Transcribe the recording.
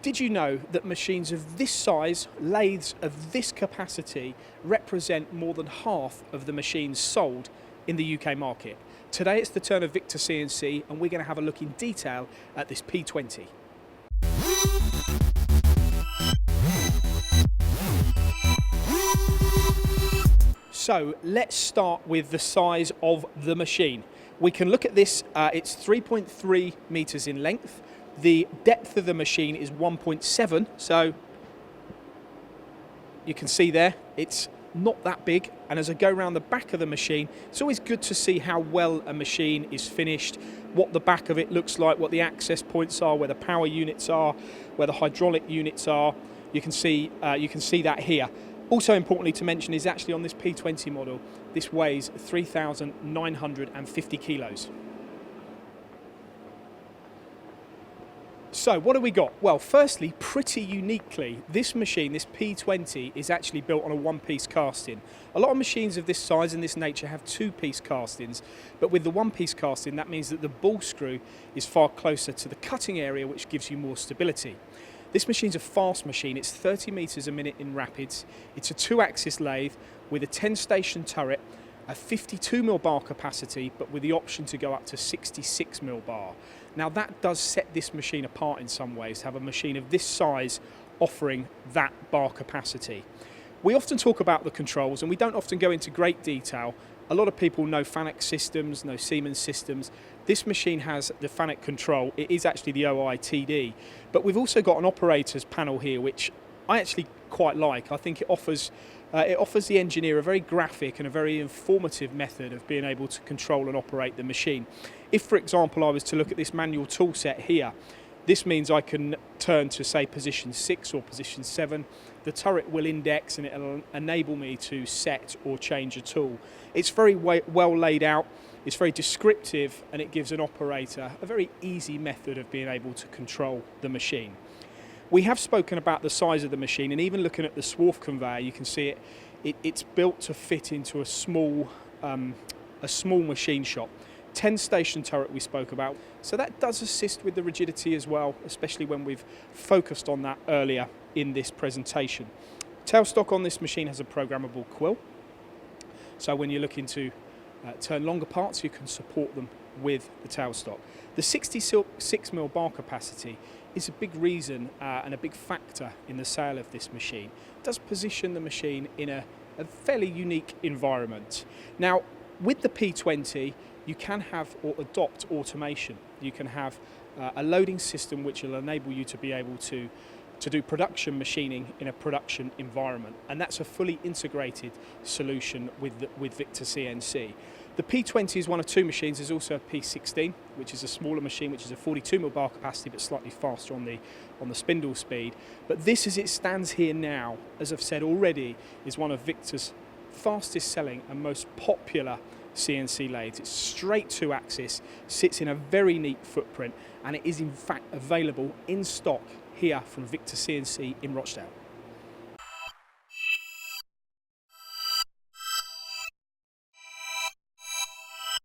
Did you know that machines of this size, lathes of this capacity, represent more than half of the machines sold in the UK market? Today it's the turn of Victor CNC, and we're going to have a look in detail at this P20. So let's start with the size of the machine. We can look at this, it's 3.3 meters in length. The depth of the machine is 1.7, so you can see there, it's not that big. And as I go around the back of the machine, it's always good to see how well a machine is finished, what the back of it looks like, what the access points are, where the power units are, where the hydraulic units are. You can see that here. Also importantly to mention is actually on this P20 model, this weighs 3,950 kilos. So what have we got? Well, firstly, pretty uniquely, this machine, this P20, is actually built on a one-piece casting. A lot of machines of this size and this nature have two-piece castings, but with the one-piece casting, that means that the ball screw is far closer to the cutting area, which gives you more stability. This machine's a fast machine. It's 30 meters a minute in rapids. It's a two-axis lathe with a 10-station turret, a 52mm bar capacity, but with the option to go up to 66mm bar. Now that does set this machine apart in some ways, to have a machine of this size offering that bar capacity. We often talk about the controls, and we don't often go into great detail. A lot of people know FANUC systems, know Siemens systems. This machine has the FANUC control. It is actually the OITD, but we've also got an operator's panel here, which I actually quite like. I think it offers the engineer a very graphic and a very informative method of being able to control and operate the machine. If, for example, I was to look at this manual tool set here, this means I can turn to, say, position 6 or position 7. The turret will index and it'll enable me to set or change a tool. It's very well laid out, it's very descriptive, and it gives an operator a very easy method of being able to control the machine. We have spoken about the size of the machine, and even looking at the swarf conveyor, you can see it's built to fit into a small machine shop. 10-station turret we spoke about, so that does assist with the rigidity as well, especially when we've focused on that earlier in this presentation. Tailstock on this machine has a programmable quill, so when you're looking to turn longer parts, you can support them with the tailstock. The 66mm bar capacity is a big reason and a big factor in the sale of this machine. It does position the machine in a fairly unique environment. Now, with the P20, you can have or adopt automation. You can have a loading system which will enable you to be able to do production machining in a production environment, and that's a fully integrated solution with Victor CNC. The P20 is one of two machines. There's also a P16, which is a smaller machine, which is a 42mm bar capacity but slightly faster on the spindle speed. But this, as it stands here now, as I've said already, is one of Victor's fastest selling and most popular CNC lathes. It's straight two-axis, sits in a very neat footprint, and it is in fact available in stock here from Victor CNC in Rochdale.